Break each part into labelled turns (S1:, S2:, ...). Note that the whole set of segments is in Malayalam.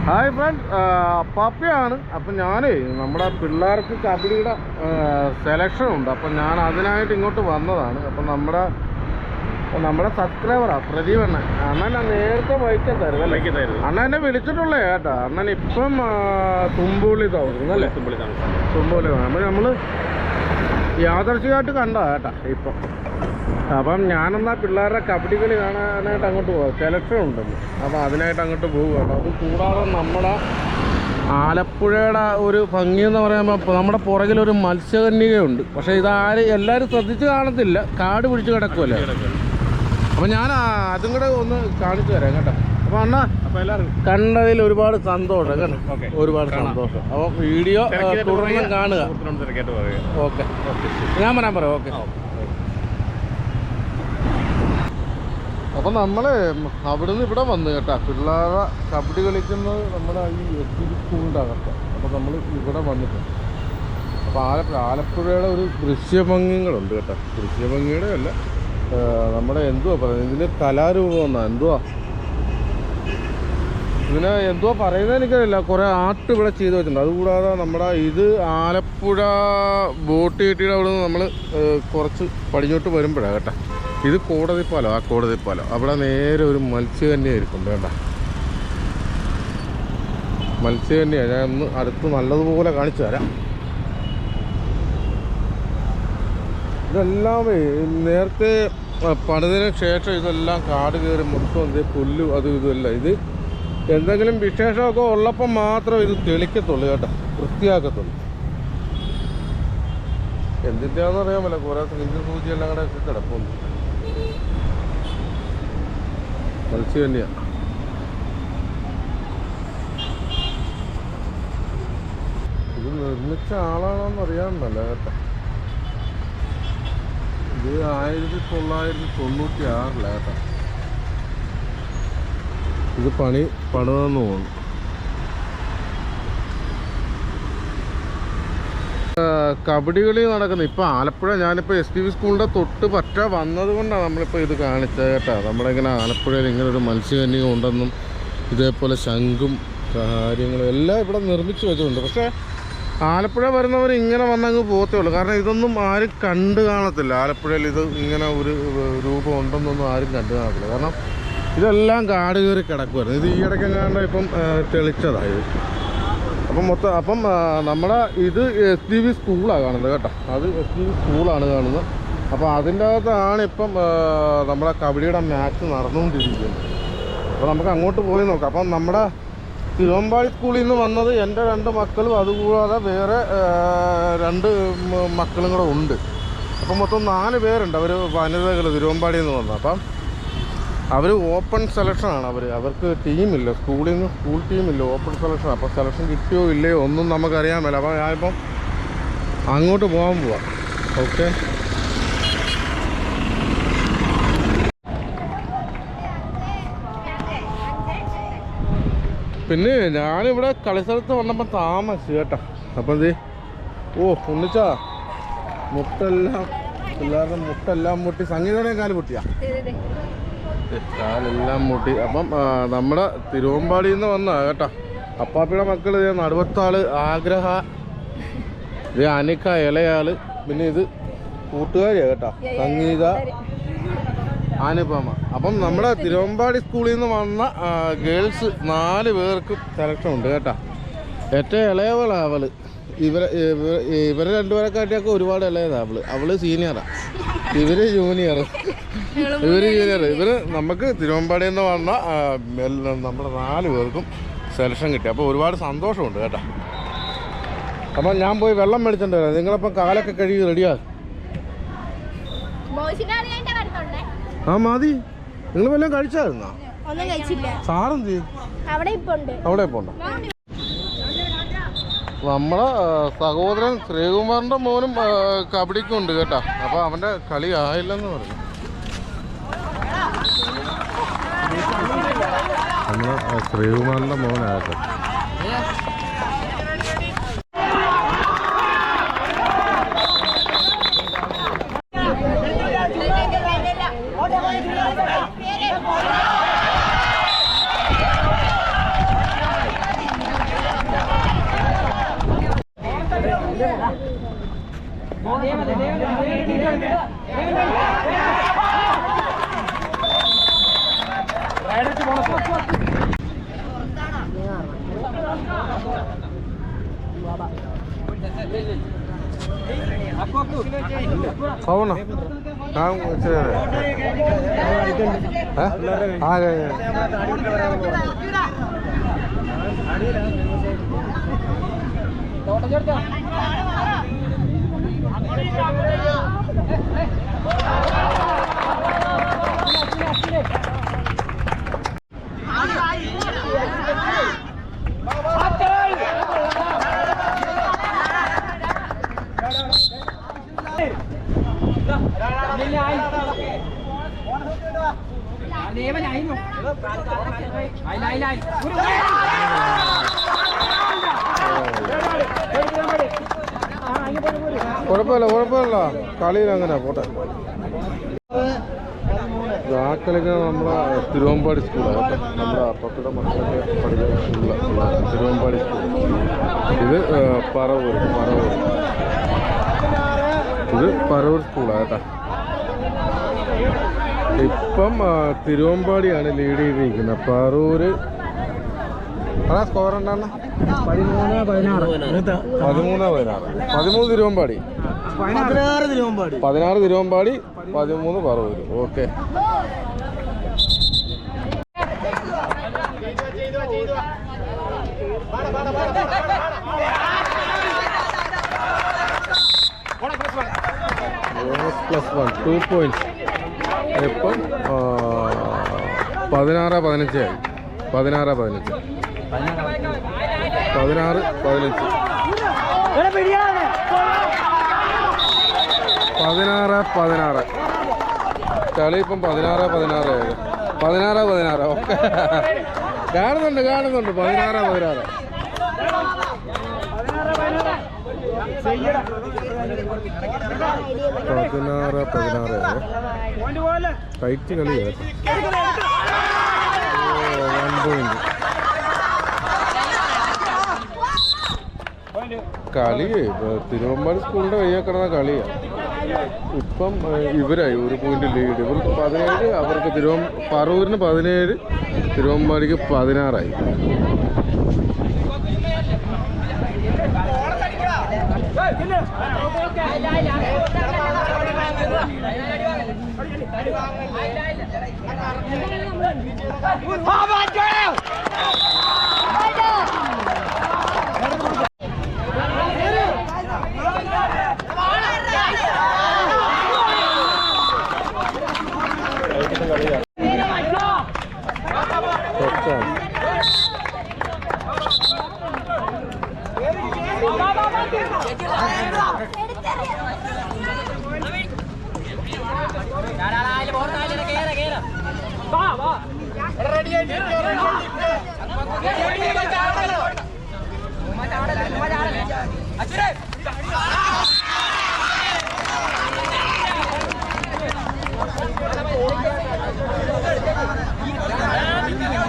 S1: Hi friends, പപ്പിയാണ്. അപ്പം ഞാനേ നമ്മുടെ പിള്ളേർക്ക് കബഡിയുടെ സെലക്ഷൻ ഉണ്ട്. അപ്പം ഞാൻ അതിനായിട്ട് ഇങ്ങോട്ട് വന്നതാണ്. അപ്പം നമ്മുടെ സബ്സ്ക്രൈബറാണ് പ്രദീപ് അണ്ണൻ. അണ്ണൻ നേരത്തെ വൈക്കത്തായിരുന്നു. അണ്ണൻ എന്നെ വിളിച്ചിട്ടുള്ളേ കേട്ടോ. അണ്ണൻ ഇപ്പം തുമ്പുള്ളി താമസിക്കുന്നു അല്ലേ? തുമ്പുള്ളി. അപ്പം നമ്മൾ യാദർശികമായിട്ട് കണ്ടതാണ് കേട്ടോ ഇപ്പം. അപ്പം ഞാനെന്നാൽ പിള്ളേരുടെ കബഡി കളി കാണാനായിട്ട് അങ്ങോട്ട് പോകാം. സെലക്ഷൻ ഉണ്ടെന്ന്. അപ്പം അതിനായിട്ട് അങ്ങോട്ട് പോവുകയാണ്. അത് കൂടാതെ നമ്മുടെ ആലപ്പുഴയുടെ ഒരു ഭംഗി എന്ന് പറയുമ്പോൾ നമ്മുടെ പുറകിലൊരു മത്സ്യകന്യകയുണ്ട്. പക്ഷേ എല്ലാവരും ശ്രദ്ധിച്ച് കാണത്തില്ല, കാട് പിടിച്ച് കിടക്കുമല്ലേ. അപ്പം ഞാൻ അതും കൂടെ ഒന്ന് കാണിച്ചു തരാം കേട്ടോ. അപ്പം അണ്ണാ കണ്ടതിൽ ഒരുപാട് സന്തോഷം കേട്ടോ. ഒരുപാട് സന്തോഷം. അപ്പോൾ വീഡിയോ തുടർന്നും കാണുക. ഓക്കെ, ഞാൻ പറയാം. ഓക്കെ. അപ്പം നമ്മൾ അവിടുന്ന് ഇവിടെ വന്നു കേട്ടോ. പിള്ളേരെ കബഡി കളിക്കുന്നത് നമ്മുടെ ഈ എസ് സ്കൂളിൻ്റെ അകത്ത്. അപ്പോൾ നമ്മൾ ഇവിടെ വന്നിട്ടുണ്ട്. അപ്പോൾ ആലപ്പുഴയുടെ ഒരു ദൃശ്യഭംഗികളുണ്ട് കേട്ടോ. ദൃശ്യഭംഗിയുടെ അല്ല, നമ്മുടെ എന്തുവാ പറയുന്നത്, ഇതിൻ്റെ കലാരൂപം എന്നാ എന്തുവാ ഇതിനെ എന്തുവാ പറയുന്നത് എനിക്കറിയില്ല. കുറേ ആർട്ട് ഇവിടെ ചെയ്ത് വെച്ചിട്ടുണ്ട്. അതുകൂടാതെ നമ്മുടെ ഇത് ആലപ്പുഴ ബോട്ട് കെട്ടിയുടെ അവിടെ നിന്ന് നമ്മൾ കുറച്ച് പടിഞ്ഞോട്ട് വരുമ്പോഴാണ് കേട്ടോ. ഇത് കോടതിപ്പാലം. ആ കോടതിപ്പാലം അവിടെ നേരെ ഒരു മത്സ്യകന്യ ഇരിക്കുന്നുണ്ട് കേട്ടോ. മത്സ്യകന്യ ഞാൻ ഒന്ന് അടുത്ത് നല്ലതുപോലെ കാണിച്ചു തരാം. ഇതെല്ലാം നേരത്തെ പണിതിന് ശേഷം ഇതെല്ലാം കാട് കയറി മൊത്തം പുല്ലും അതും ഇതുമല്ല. ഇത് എന്തെങ്കിലും വിശേഷമൊക്കെ ഉള്ളപ്പം മാത്രം ഇത് തെളിക്കത്തുള്ളൂ കേട്ടോ, വൃത്തിയാക്കത്തുള്ളൂ. എന്തിൻ്റെയാണെന്ന് അറിയാമല്ലോ, കുറേ സിലിണ്ടർ സൂചിയെല്ലാം കൂടെ ഒക്കെ കിടപ്പുണ്ട്. മത്സ്യകന്യ ഇത് നിർമ്മിച്ച ആളാണോന്ന് അറിയാമെന്നല്ല കേട്ടോ. ഇത് 1996 കേട്ടോ. ഇത് പണിതെന്ന് തോന്നുന്നു. കബഡി കളി നടക്കുന്നത് ഇപ്പം ആലപ്പുഴ. ഞാനിപ്പോൾ STV സ്കൂളിൻ്റെ തൊട്ട് പറ്റ വന്നത് കൊണ്ടാണ് നമ്മളിപ്പോൾ ഇത് കാണിച്ചത് കേട്ടോ. നമ്മളിങ്ങനെ ആലപ്പുഴയിൽ ഇങ്ങനെ ഒരു മത്സ്യകന്യക ഉണ്ടെന്നും ഇതേപോലെ ശംഖും കാര്യങ്ങളും എല്ലാം ഇവിടെ നിർമ്മിച്ച് വെച്ചിട്ടുണ്ട്. പക്ഷേ ആലപ്പുഴ വരുന്നവർ ഇങ്ങനെ വന്നങ്ങ് പോകത്തേ ഉള്ളൂ. കാരണം ഇതൊന്നും ആരും കണ്ടു കാണത്തില്ല. ആലപ്പുഴയിൽ ഇത് ഇങ്ങനെ ഒരു രൂപം ഉണ്ടെന്നൊന്നും ആരും കണ്ടു കാണത്തില്ല. കാരണം ഇതെല്ലാം കാട് കയറി കിടക്കുമായിരുന്നു. ഇത് ഈയിടയ്ക്കെങ്ങാണ്ട് ഇപ്പം തെളിച്ചതായത്. അപ്പം നമ്മുടെ ഇത് STV സ്കൂളാണ് കാണുന്നത് കേട്ടോ. അത് STV സ്കൂളാണ് കാണുന്നത്. അപ്പോൾ അതിൻ്റെ അകത്താണ് ഇപ്പം നമ്മുടെ കബഡിയുടെ മാച്ച് നടന്നുകൊണ്ടിരിക്കുന്നത്. അപ്പോൾ നമുക്ക് അങ്ങോട്ട് പോയി നോക്കാം. അപ്പം നമ്മുടെ തിരുവമ്പാടി സ്കൂളിൽ നിന്ന് വന്നത് എൻ്റെ 2 മക്കളും അതുകൂടാതെ വേറെ 2 മക്കളും കൂടെ ഉണ്ട്. അപ്പം മൊത്തം 4 പേരുണ്ട്. അവർ വനിതകൾ തിരുവമ്പാടിയിൽ നിന്ന് വന്നത്. അപ്പം അവർ ഓപ്പൺ സെലക്ഷനാണ്. അവർക്ക് ടീമില്ല, സ്കൂൾ ടീമില്ല, ഓപ്പൺ സെലക്ഷൻ. അപ്പോൾ സെലക്ഷൻ കിട്ടിയോ ഇല്ലയോ ഒന്നും നമുക്കറിയാൻ മേല. അപ്പോൾ ഞാനിപ്പം അങ്ങോട്ട് പോകാൻ പോവാം. ഓക്കെ. പിന്നെ ഞാനിവിടെ കളിസ്ഥലത്ത് വന്നപ്പോൾ താമസിച്ചു കേട്ടോ. അപ്പം ഉണ്ണിച്ചാ മുട്ടെല്ലാം പിള്ളേരുടെ മുട്ടെല്ലാം മുട്ടി. സംഗീതയുടെ കാല് പൊട്ടിയാ? കാലെല്ലാം മുട്ടി. അപ്പം നമ്മുടെ തിരുവമ്പാടിയിൽ നിന്ന് വന്നതാ കേട്ടോ. അപ്പാപ്പിയുടെ മക്കൾ ഇത് നടുവത്താള് ആഗ്രഹ, ഇത് അനിക്ക ഇളയാള്, പിന്നെ ഇത് കൂട്ടുകാരിയാണ് കേട്ടോ, സംഗീത, അനുപമ. അപ്പം നമ്മുടെ തിരുവമ്പാടി സ്കൂളിൽ നിന്ന് വന്ന ഗേൾസ് 4 പേർക്കും സെലക്ഷൻ ഉണ്ട് കേട്ടോ. ഏറ്റവും ഇളയവളാണ് അവള്. ഇവരെ 2 പേരെക്കാട്ടിയൊക്കെ ഒരുപാട് ഇളയതാണ് അവള് സീനിയറാണ്, ഇവര് ജൂനിയർ. ഇവര് നമുക്ക് തിരുവമ്പാടിയിൽ നിന്ന് വന്ന നമ്മുടെ 4 പേർക്കും സെലക്ഷൻ കിട്ടി. അപ്പോൾ ഒരുപാട് സന്തോഷമുണ്ട് കേട്ടോ. അപ്പം ഞാൻ പോയി വെള്ളം മേടിച്ചിട്ട് വരാം. നിങ്ങളപ്പം കാലൊക്കെ കഴുകി റെഡിയാ? മതി. നിങ്ങൾ വല്ലതും കഴിച്ചായിരുന്നോ? സാറെന്ത് അവിടെ പോണ്ട. നമ്മളെ സഹോദരൻ ശ്രീകുമാറിൻ്റെ മോനും കബഡിക്കുണ്ട് കേട്ടോ. അപ്പോൾ അവൻ്റെ കളി ആയില്ലെന്ന് പറഞ്ഞു. നമ്മളെ ശ്രീകുമാറിൻ്റെ മോനായിട്ട് खाओ ना काम आ गए കുഴപ്പമില്ല കുഴപ്പമില്ല കളിയിൽ അങ്ങനെ പോട്ടെ ാക്കളിങ്ങനെ നമ്മളെ തിരുവമ്പാടി സ്കൂളാണ് കേട്ടോ നമ്മുടെ അപ്പയുടെ മക്കളൊക്കെ പഠിക്കുന്ന സ്കൂളിലാണ് തിരുവമ്പാടി സ്കൂൾ ഇത് പറവൂർ ഇത് പറവൂർ സ്കൂളാണ് കേട്ടോ ഇപ്പം തിരുവമ്പാടിയാണ് ലീഡ് ചെയ്തിരിക്കുന്നത് പറവൂര് സ്കോർ എന്താണ് 13 തിരുവമ്പാടി 16 തിരുവമ്പാടി 13 പറവൂര് ഓക്കെ +1 2 points ഇപ്പം 16-15 ആയി 16-15 കളി ഇപ്പം 16 ഓക്കെ കാണുന്നുണ്ട് 16 ടൈറ്റ് കളിയാണ് 1 പോയിന്റ് കളി തിരുവമ്പാടി സ്കൂളിൻ്റെ കയ്യിൽ കിടന്ന കളിയാണ് ഇപ്പം ഇവരായി 1 പോയിന്റ് ലീഡ് ഇവർക്ക് 17 അവർക്ക് പറവൂരിന് 17 തിരുവമ്പാടിക്ക് 16 ആയി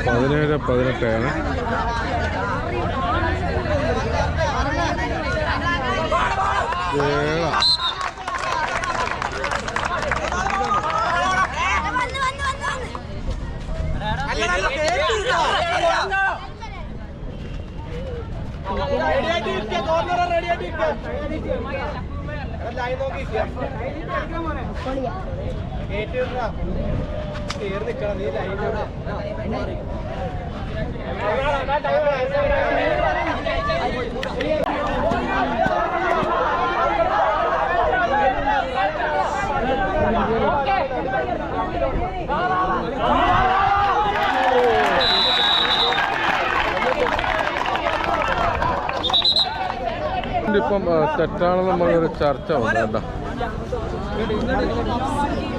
S1: പതിനേഴ് 18 ഇപ്പം തെറ്റാണെന്ന് നമ്മളൊരു ചർച്ച വന്നു കേട്ടോ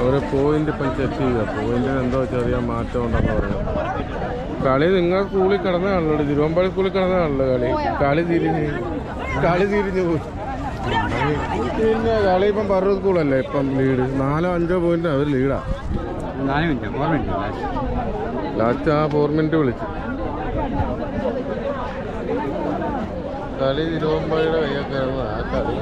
S1: ഒരു പോയിന്റ് ഇപ്പം ചെക്ക് ചെയ്യുക പോയിന്റിന് എന്തോ ചെറിയ മാറ്റം ഉണ്ടെന്ന് പറഞ്ഞു കളി നിങ്ങൾ സ്കൂളിൽ കിടന്നതാണല്ലോ തിരുവമ്പാടി സ്കൂളിൽ കിടന്നതാണല്ലോ കളി തിരിഞ്ഞു പോയി പിന്നെ കളി ഇപ്പം പറവൂർ സ്കൂളല്ലേ ഇപ്പം ലീഡ് 4-5 പോയിന്റ് അവർ ലീഡാ ലാസ്റ്റ് 4 മിനിറ്റ് വിളിച്ചു കളി തിരുവമ്പാടിയുടെ കയ്യൊക്കെ ആ കളി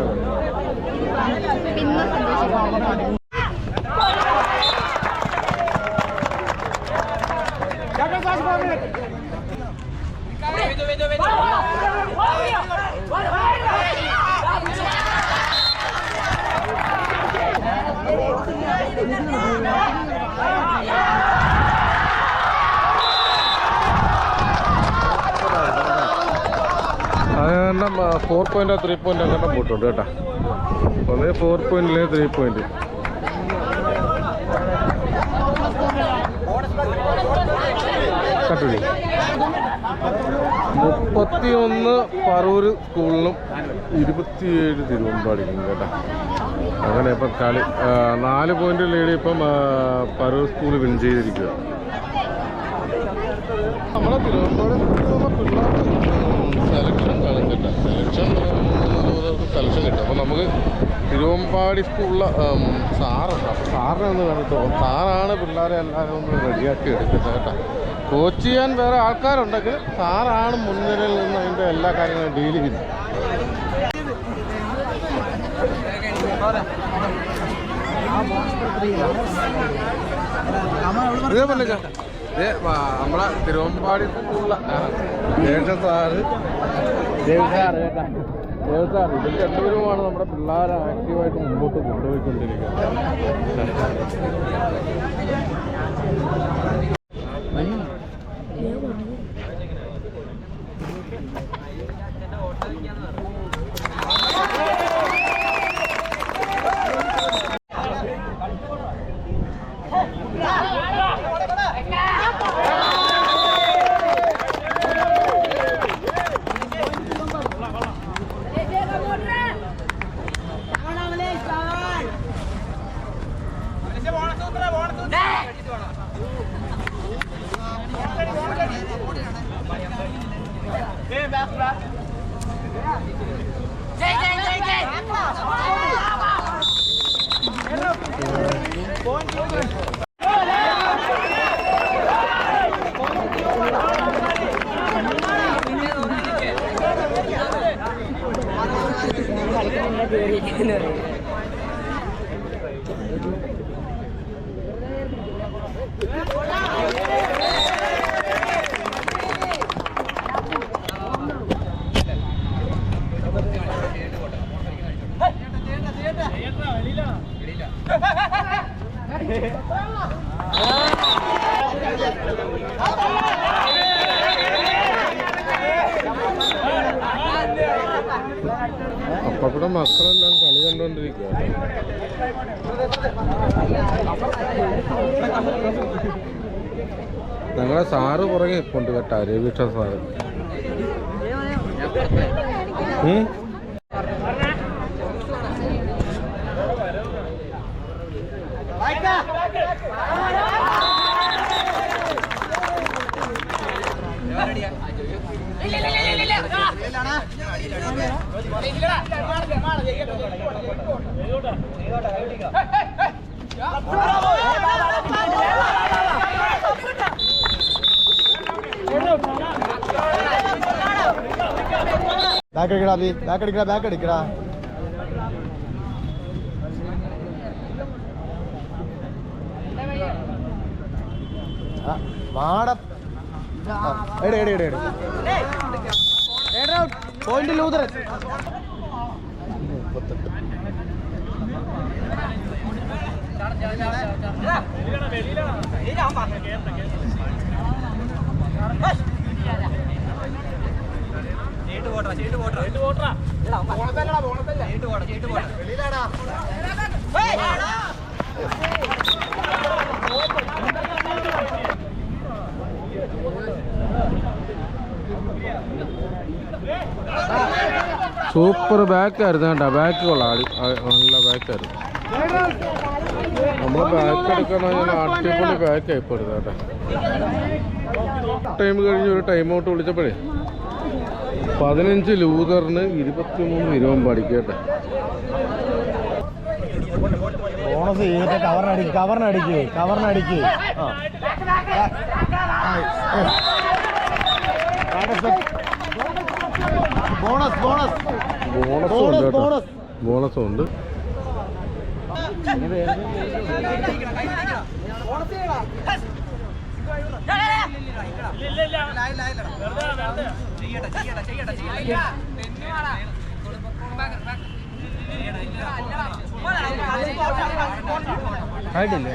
S1: രണ്ടെണ്ണം 4 പോയിൻറ്റോ 3 പോയിൻറ്റോ അങ്ങനെ പോയിട്ടുണ്ട് കേട്ടോ. ഒന്ന് 4 പോയിന്റ് അല്ലെങ്കിൽ 3 പോയിന്റ്. കട്ടുള്ളി 31 പറവൂർ സ്കൂളിലും 27 തിരുവമ്പാടിക്കും കേട്ടോ. അങ്ങനെ ഇപ്പം കളി 4 പോയിന്റ് ലീഡ് ഇപ്പം പറവൂർ സ്കൂൾ വിൻ ചെയ്തിരിക്കുക. നമ്മളെ തിരുവമ്പാടി പിള്ളേർക്ക് സെലക്ഷൻ കളിക്കട്ടെ. സെലക്ഷൻ കിട്ടും. അപ്പോൾ നമുക്ക് തിരുവമ്പാടി സ്കൂളിലെ സാറുണ്ട്. അപ്പോൾ സാറിനെ ഒന്ന് കണ്ടിട്ട് സാറാണ് പിള്ളേരെ എല്ലാവരും ഒന്ന് റെഡിയാക്കി എടുക്കുന്നത് കേട്ടോ. കോച്ച് ചെയ്യാൻ വേറെ ആൾക്കാരുണ്ടെങ്കിൽ സാറാണ് മുൻനിരയിൽ നിന്ന് അതിൻ്റെ എല്ലാ കാര്യങ്ങളും ഡീൽ ചെയ്യുന്നത്. നമ്മളെ തിരുവമ്പാടി സ്കൂളിലെ ദേവസാറ് ഇതിൽ രണ്ടുപേരുമാണ് നമ്മുടെ പിള്ളേരെ ആക്റ്റീവായിട്ട് മുമ്പോട്ട് കൊണ്ടുപോയിക്കൊണ്ടിരിക്കുന്നത്. അപ്പം ഇവിടെ മക്കളെല്ലാം കളി കണ്ടുകൊണ്ടിരിക്കുക. ഞങ്ങളെ സാറ് പുറകെ ഇപ്പുണ്ട് കേട്ടോ, രവികൃഷ്ണ സാറ്.
S2: ബാക്ക് അടിക്കടാ. Point Luther.
S1: സൂപ്പർ ബാക്കായിരുന്നു കേട്ടോ. ബാക്ക് കൊള്ളാടി, നല്ല ബാക്കായിരുന്നു. നമ്മൾ ബാക്ക് എടുക്കണമെങ്കിൽ അടിപൊളി ബാക്കായി പോരുത് കേട്ടോ. ടൈം കഴിഞ്ഞ് ഒരു ടൈം ഔട്ട് വിളിച്ചപ്പോഴേ 15 ലൂതറിന് 23 തിരുവമ്പാടിക്ക് കേട്ടോ.
S2: ബോണസ് ചെയ്തിട്ട് കവറിനടിക്ക്.
S1: ബോണസ് ഉണ്ട്.
S3: ആയിട്ടില്ലേ?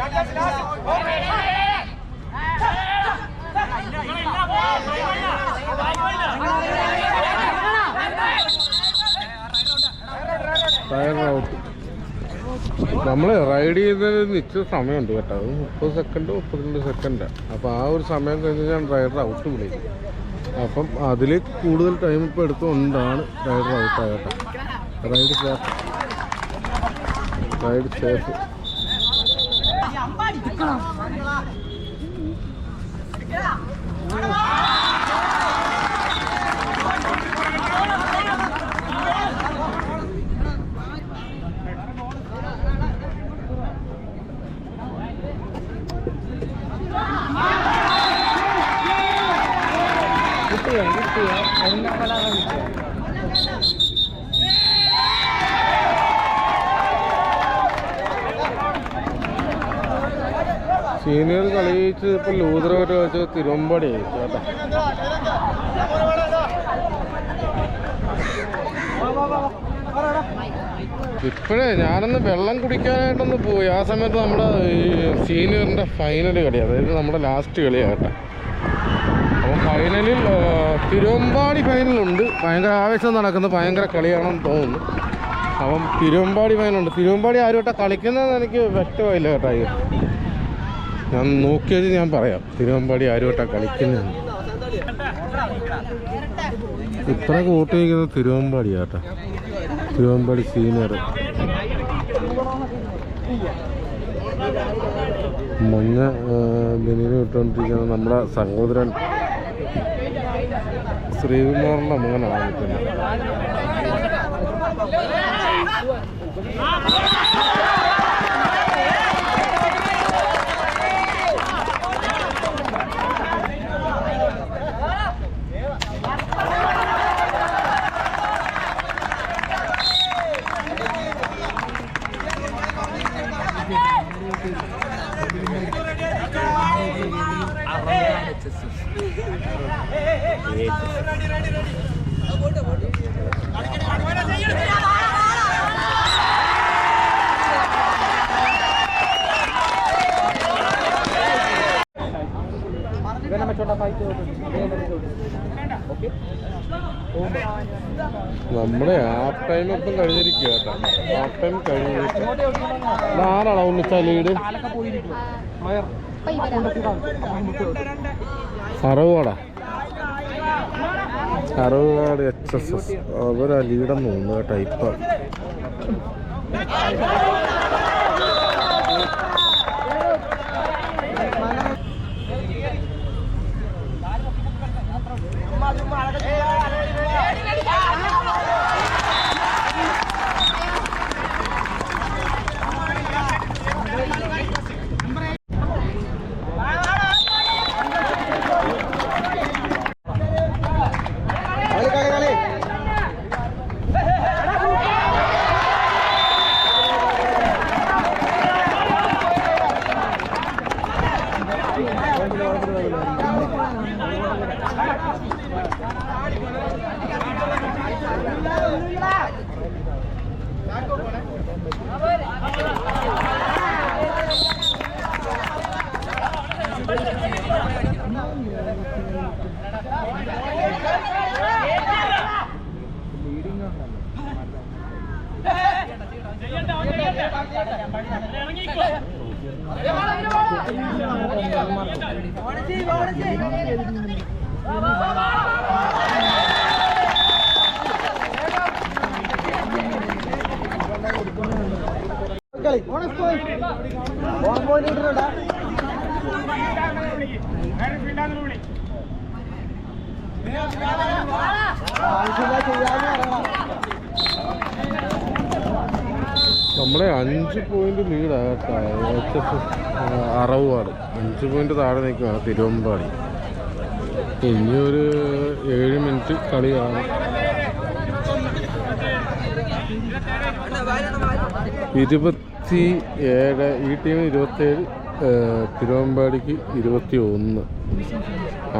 S1: നമ്മൾ റൈഡ് ചെയ്യുന്നതിന് നിശ്ചിത സമയമുണ്ട് കേട്ടോ. അത് 30 സെക്കൻഡ് 32 സെക്കൻഡാണ്. അപ്പോൾ ആ ഒരു സമയം കഴിഞ്ഞ് ഞാൻ റൈഡർ ഔട്ട് വിളിക്കും. അപ്പം അതിൽ കൂടുതൽ ടൈം ഇപ്പോൾ എടുത്തുകൊണ്ടാണ് റൈഡർ ഔട്ടായ കേട്ടോ. Ride safe. സീനിയർ കളിച്ച് ഇപ്പോൾ ലൂതർ വരെ വെച്ച് തിരുവമ്പാടി കേട്ടോ. ഇപ്പോഴേ ഞാനൊന്ന് വെള്ളം കുടിക്കാനായിട്ടൊന്ന് പോയി. ആ സമയത്ത് നമ്മുടെ ഈ സീനിയറിൻ്റെ ഫൈനൽ കളി, അതായത് നമ്മുടെ ലാസ്റ്റ് കളിയാണ് കേട്ടോ. അപ്പം ഫൈനലിൽ തിരുവമ്പാടി ഫൈനലുണ്ട്. ഭയങ്കര ആവേശം നടക്കുന്ന ഭയങ്കര കളിയാണെന്ന് തോന്നുന്നു. അപ്പം തിരുവമ്പാടി ഫൈനലുണ്ട്. തിരുവമ്പാടി ആരുമായിട്ടാ കളിക്കുന്നതെന്ന് എനിക്ക് വ്യക്തമായില്ല കേട്ടോ. ഞാൻ നോക്കിയത് ഞാൻ പറയാം. തിരുവമ്പാടി ആരുമായിട്ടാ കളിക്കുന്നതെന്ന്. ഇത്രയൊക്കെ വോട്ട് ചെയ്യുന്നത് തിരുവമ്പാടി കേട്ടോ. തിരുവമ്പാടി സീനിയർ. മഞ്ഞ ബനിയന് വിട്ടുകൊണ്ടിരിക്കുന്ന നമ്മുടെ സഹോദരൻ ശ്രീകുമാറിൻ്റെ മകനാണ് നിൽക്കുന്നത്. നമ്മുടെ ഹാഫ് ടൈം ഇപ്പം കഴിഞ്ഞിരിക്കുക കേട്ടോ. ഹാഫ് ടൈം കഴിഞ്ഞിട്ട് ആരാണോ ഒന്നിച്ചാ ലീഡ്? അറുപതാട് HSS അവരാ ലീഡെന്ന് തോന്നുന്നു കേട്ടോ. ഇപ്പം നമ്മളെ 5 പോയിന്റ് ലീഡാകട്ടെ. അറവാട് 5 പോയിന്റ് താഴെ നിൽക്കുകയാണ് തിരുവമ്പാടി. ഇനിയൊരു 7 മിനിറ്റ് കളിയാണ്. 27 ഈ ടീമിന് 27, തിരുവമ്പാടിക്ക് 21.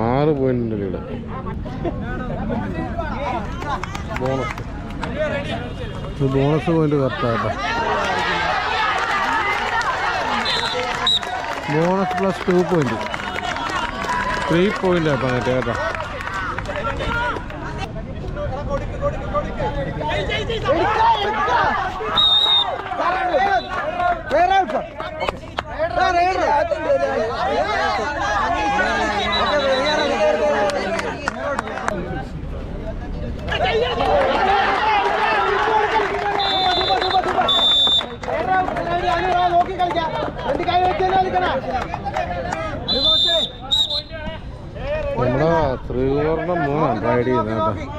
S1: 6 പോയിന്റിൻ്റെ ലീഡ്. ബോണസ് പോയിന്റ് കറക്റ്റാകട്ടെ. ബോണസ് പ്ലസ് 2 പോയിന്റ് 3 പോയിന്റ് ആയിട്ടാണ് കേട്ടോ. നമ്മുടെ ശ്രീകുമാറിന്റെ മോനാണ് റൈഡ് ചെയ്യുന്നത് കേട്ടോ.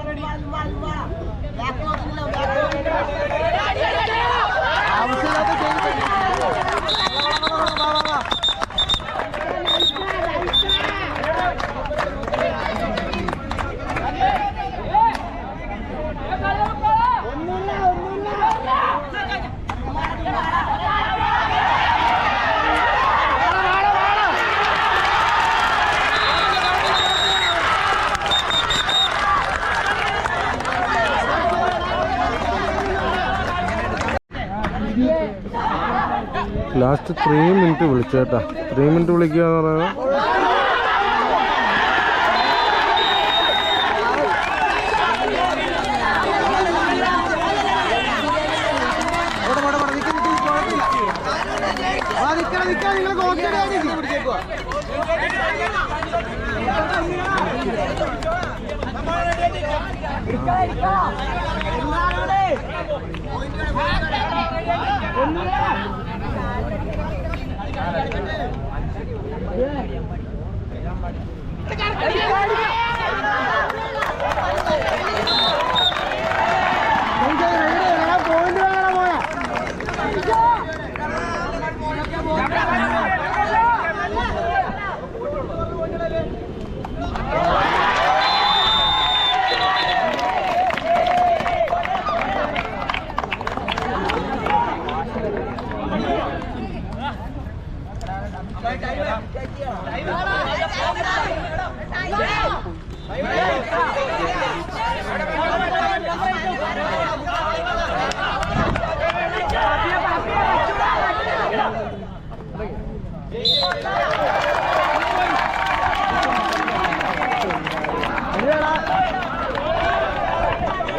S1: Last 3 minute വിളിച്ചേട്ടാ. 3 മിനിറ്റ് വിളിക്കുക എന്ന് പറയുന്നത്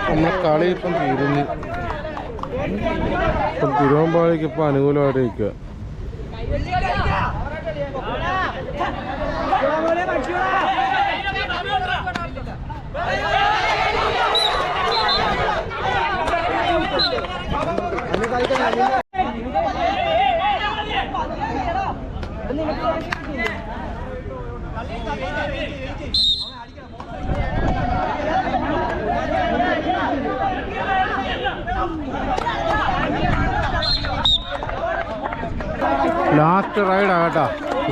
S1: നമ്മളെ കളി ഇപ്പം തീരുന്നു. ഇപ്പം തിരുവമ്പാടിക്ക് ഇപ്പം അനുകൂലമായിട്ട് നിൽക്കുക. ലാസ്റ്റ് റൈഡാണ് കേട്ടോ.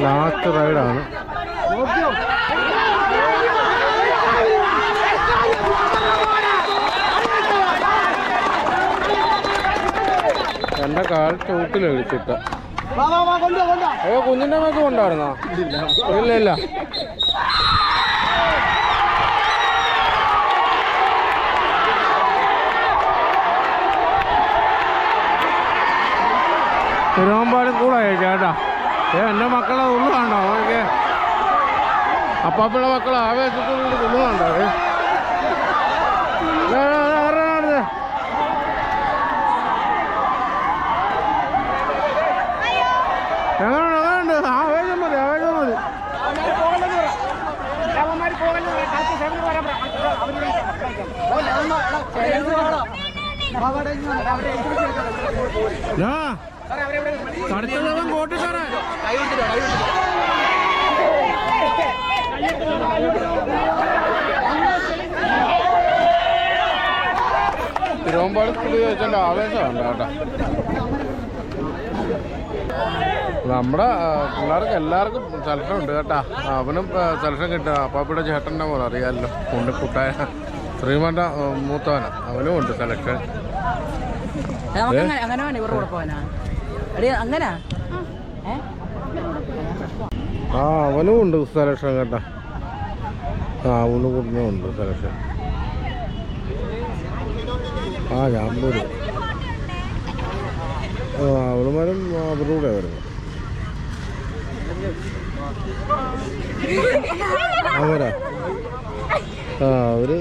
S1: ലാസ്റ്റ് റൈഡാണ്. എൻ്റെ കാൽ ചൂട്ടിൽ കഴിച്ചിട്ട. അയ്യോ, കുഞ്ഞിൻ്റെ മേക്ക് കൊണ്ടായിരുന്നോ? ഇല്ല ഇല്ല. തിരുവമ്പാടി കൂടായി ചേട്ടാ. എൻ്റെ മക്കളെ ഉള്ളുകാണ്ടോ? അവർക്ക് അപ്പാപ്പയുടെ മക്കൾ ആവേശത്തോടുകൂടി ഉള്ളുകാണ്ടോ? എങ്ങനെയുണ്ട്? ആവേശം മതി, ആവേശം മതി. കടുത്തവൻ കോട്ടിക്കാരൻ തിരുവമ്പാടി സ്കൂളിൽ ചോദിച്ചതിൻ്റെ ആവേശമാണ് കേട്ടോ. നമ്മുടെ പിള്ളേർക്ക് എല്ലാവർക്കും സെലക്ഷൻ ഉണ്ട് കേട്ടാ. അവനും സെലക്ഷൻ കിട്ടുക. അപ്പാപ്പിയുടെ ചേട്ടൻ്റെ പോലെ അറിയാമല്ലോ, ഉണ്ണിക്കുട്ടായ ശ്രീമന്റെ മൂത്തവന, അവനും ഉണ്ട് സെലക്ഷൻ. ആ, അവനും ഉണ്ട് സെലക്ഷൻ കേട്ടാ. ആ, അവനും കുടുംബമുണ്ട് സെലക്ഷൻ. ആ, ഞാൻ പോരും. അവളുമാരും അവരുടെ കൂടെ വരുന്നു. അവരാ? ആ, അവര്